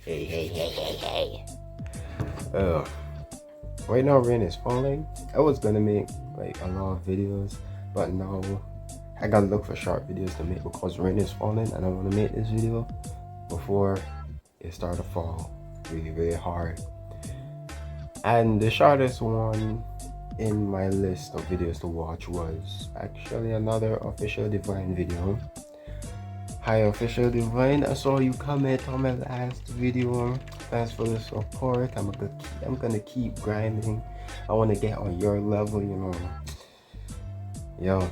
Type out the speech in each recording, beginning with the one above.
Hey. Right now rain is falling. I was gonna make like a lot of videos, but now I gotta look for short videos to make because rain is falling and I wanna make this video before it starts to fall really hard. And the shortest one in my list of videos to watch was actually another Official Divine video. Hi Official Divine, I saw you comment on my last video. Thanks for the support. I'm gonna keep grinding. I want to get on your level, you know. Yo,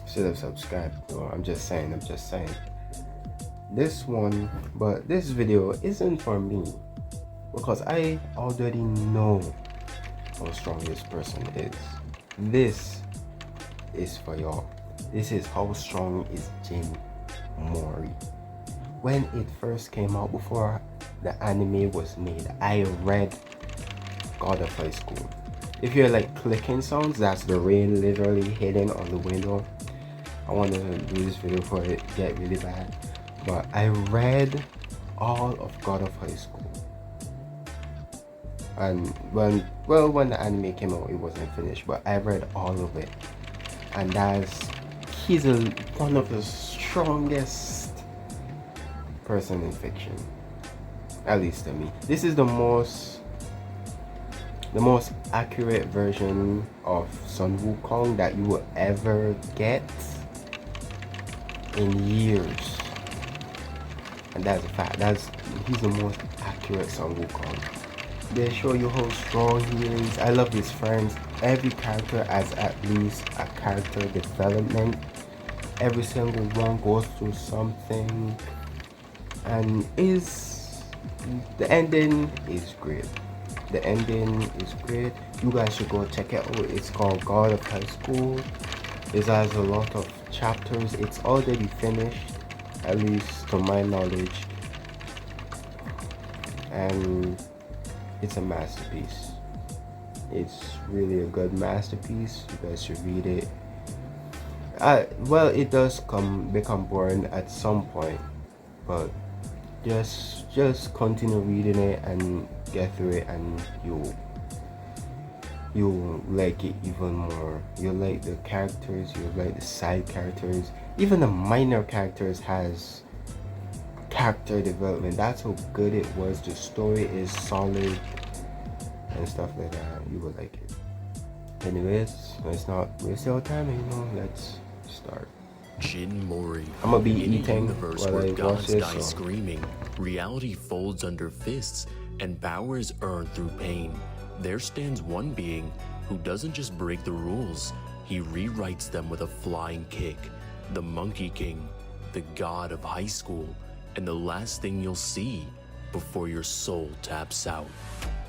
should have subscribed. No, I'm just saying. This video isn't for me because I already know how strong this person is. This is for y'all. This is how strong is Jin Mori. When it first came out, before the anime was made, I read God of High School. If you're like clicking sounds, that's the rain literally hitting on the window. I want to do this video before it get really bad, but I read all of God of High School. And when the anime came out, it wasn't finished, but I read all of it, and he's one of the strongest person in fiction, at least to me. This is the most accurate version of Sun Wukong that you will ever get in years, and that's a fact. He's the most accurate Sun Wukong. They show you how strong he is. I love his friends. Every character has at least a character development. Every single one goes through something, and the ending is great. You guys should go check it out. It's called God of High School. It has a lot of chapters. It's already finished, at least to my knowledge, and it's a masterpiece. It's really a good masterpiece. You guys should read it. Well, it does become boring at some point, but just continue reading it and get through it, and you'll like it even more. You'll like the characters, you'll like the side characters. Even the minor characters has character development. That's how good it was. The story is solid and stuff like that. You will like it. Anyways, let's not waste your time anymore. Let's start. Jin Mori. I'm gonna be In a eating universe while where I watch gods this. die screaming, reality folds under fists, and power is earned through pain. There stands one being who doesn't just break the rules, he rewrites them with a flying kick. The Monkey King, the god of high school, and the last thing you'll see before your soul taps out.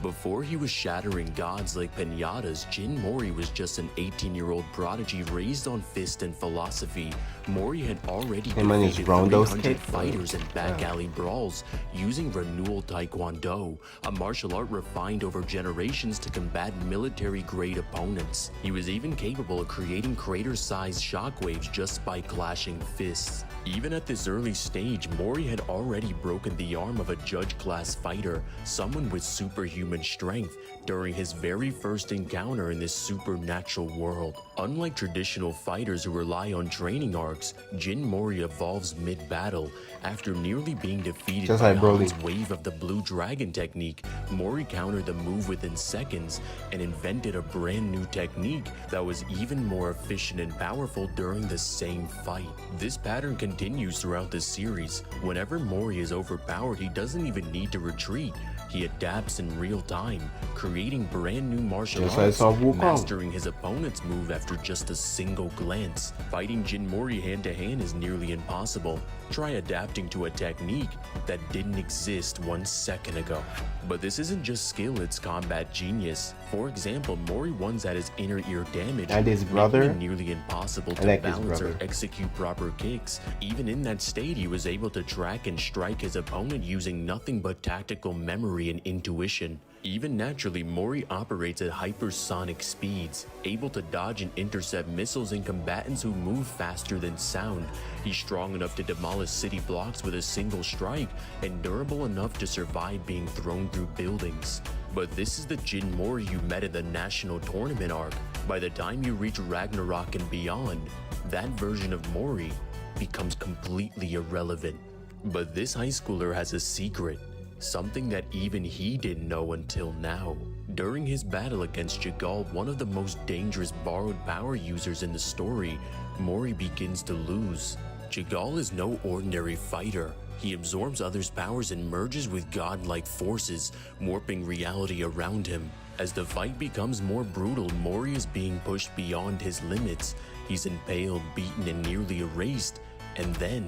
Before he was shattering gods like pinatas, Jin Mori was just an 18-year-old prodigy raised on fist and philosophy. Mori had already defeated 300 fighters in back alley brawls using renewal taekwondo, a martial art refined over generations to combat military-grade opponents. He was even capable of creating crater-sized shockwaves just by clashing fists. Even at this early stage, Mori had already broken the arm of a judge-class fighter, someone with superhuman strength, during his very first encounter in this supernatural world. Unlike traditional fighters who rely on training arcs, Jin Mori evolves mid-battle. After nearly being defeated just by like Han's wave of the Blue Dragon technique, Mori countered the move within seconds and invented a brand new technique that was even more efficient and powerful during the same fight. This pattern continues throughout the series. Whenever Mori is overpowered, he doesn't even need to retreat. He adapts in real time, creating brand new martial arts, mastering his opponent's move after just a single glance. Fighting Jin Mori hand-to-hand is nearly impossible. Try adapting to a technique that didn't exist 1 second ago. But this isn't just skill, it's combat genius. For example, Mori once had his inner ear damaged, and his brother, making it nearly impossible to balance or execute proper kicks. Even in that state, he was able to track and strike his opponent using nothing but tactical memory and intuition. Even naturally, Mori operates at hypersonic speeds, able to dodge and intercept missiles and combatants who move faster than sound. He's strong enough to demolish city blocks with a single strike, and durable enough to survive being thrown through buildings. But this is the Jin Mori you met in the National Tournament arc. By the time you reach Ragnarok and beyond, that version of Mori becomes completely irrelevant. But this high schooler has a secret. Something that even he didn't know until now. During his battle against Jagal, one of the most dangerous borrowed power users in the story, Mori begins to lose. Jagal is no ordinary fighter. He absorbs others' powers and merges with godlike forces, warping reality around him. As the fight becomes more brutal, Mori is being pushed beyond his limits. He's impaled, beaten, and nearly erased. And then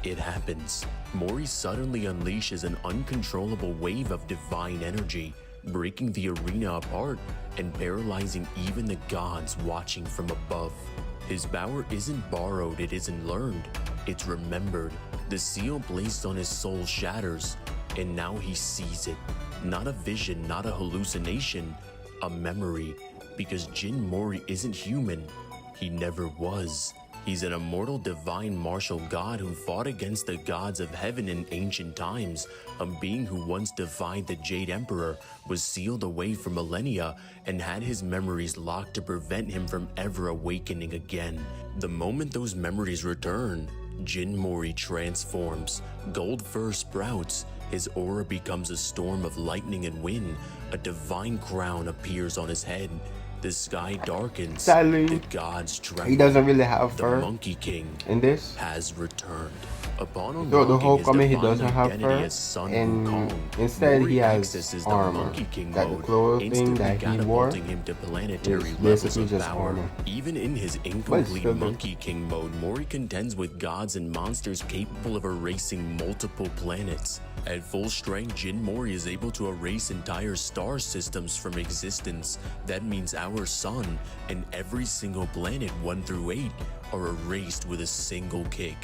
it happens. Mori suddenly unleashes an uncontrollable wave of divine energy, breaking the arena apart and paralyzing even the gods watching from above. His power isn't borrowed, it isn't learned, it's remembered. The seal placed on his soul shatters, and now he sees it. Not a vision, not a hallucination, a memory. Because Jin Mori isn't human, he never was. He's an immortal divine martial god who fought against the gods of heaven in ancient times, a being who once defied the Jade Emperor, was sealed away for millennia, and had his memories locked to prevent him from ever awakening again. The moment those memories return, Jin Mori transforms. Gold fur sprouts, his aura becomes a storm of lightning and wind, a divine crown appears on his head. The sky darkens, Sadly, the gods tremble. he doesn't really have fur. The Monkey King In this, has returned. Upon so the unlocking whole his comic he divine doesn't have identity fur, as Sun and Wukong, instead Mori he accesses has the armor. Monkey King That the mode, clothing instantly that he wore catapulting him to planetary is levels basically of just power. armor. Even in his But incomplete still good. Monkey King mode, Mori contends with gods and monsters capable of erasing multiple planets. At full strength, Jin Mori is able to erase entire star systems from existence. That means our sun and every single planet 1 through 8 are erased with a single kick.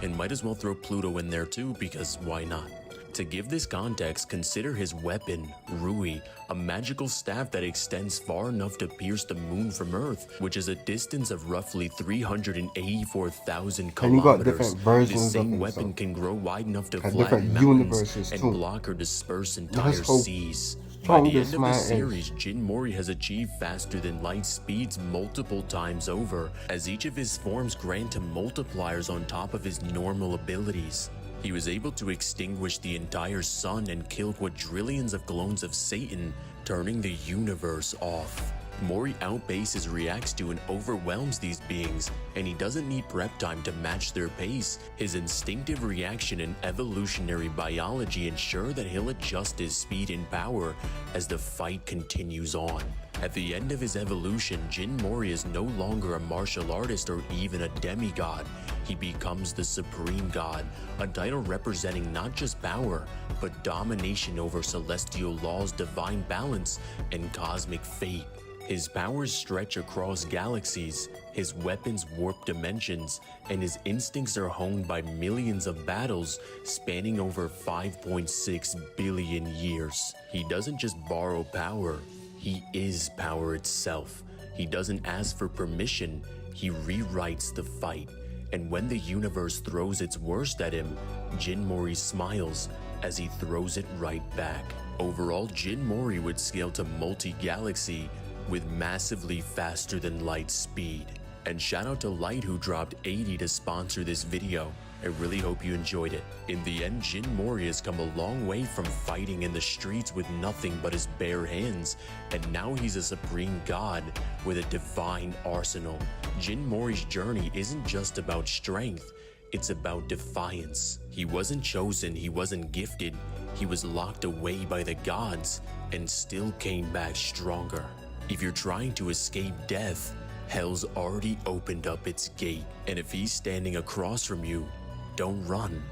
And might as well throw Pluto in there too, because why not? To give this context, consider his weapon, Rui, a magical staff that extends far enough to pierce the moon from Earth, which is a distance of roughly 384,000 And you kilometers. got different versions This same of it, weapon so can grow wide enough to got flatten different mountains universes and too. block or disperse entire how seas. By the end strongest of the man series, Jin Mori has achieved faster than light speeds multiple times over, as each of his forms grant him multipliers on top of his normal abilities. He was able to extinguish the entire sun and kill quadrillions of clones of Satan, turning the universe off. Mori outpaces, reacts to, and overwhelms these beings, and he doesn't need prep time to match their pace. His instinctive reaction and evolutionary biology ensure that he'll adjust his speed and power as the fight continues on. At the end of his evolution, Jin Mori is no longer a martial artist or even a demigod. He becomes the Supreme God, a title representing not just power, but domination over celestial laws, divine balance, and cosmic fate. His powers stretch across galaxies, his weapons warp dimensions, and his instincts are honed by millions of battles spanning over 5.6 billion years. He doesn't just borrow power, he is power itself. He doesn't ask for permission, he rewrites the fight. And when the universe throws its worst at him, Jin Mori smiles as he throws it right back. Overall, Jin Mori would scale to multi-galaxy with massively faster than light speed. And shout out to Light who dropped 80 to sponsor this video. I really hope you enjoyed it. In the end, Jin Mori has come a long way from fighting in the streets with nothing but his bare hands, and now he's a supreme god with a divine arsenal. Jin Mori's journey isn't just about strength, it's about defiance. He wasn't chosen, he wasn't gifted, he was locked away by the gods and still came back stronger. If you're trying to escape death, hell's already opened up its gate. And if he's standing across from you, don't run.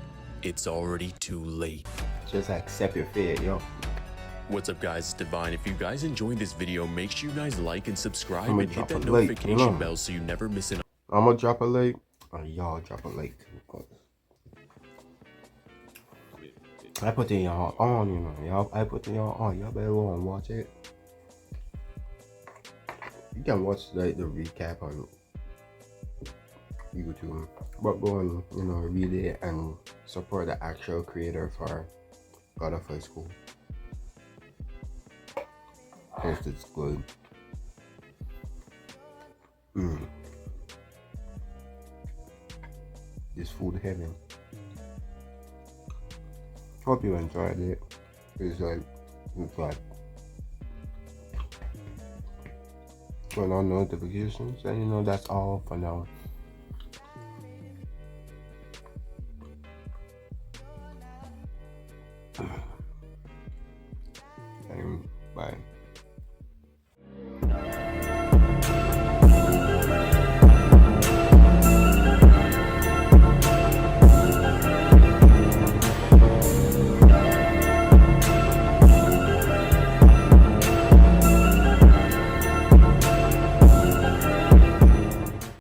It's already too late. Just accept your fate, yo. What's up, guys? It's Divine. If you guys enjoyed this video, make sure you guys like and subscribe I'ma and hit drop that a like, notification bell so you never miss an I'm gonna drop a like. Y'all drop a like too. I put in y'all on, you know. Y'all, I put in y'all on. Y'all better go and watch it. You can watch like the recap on YouTube, but go and read it and support the actual creator for God of High School. It's good. This food heaven. Hope you enjoyed it. It's like turn on notifications, and that's all for now. And bye.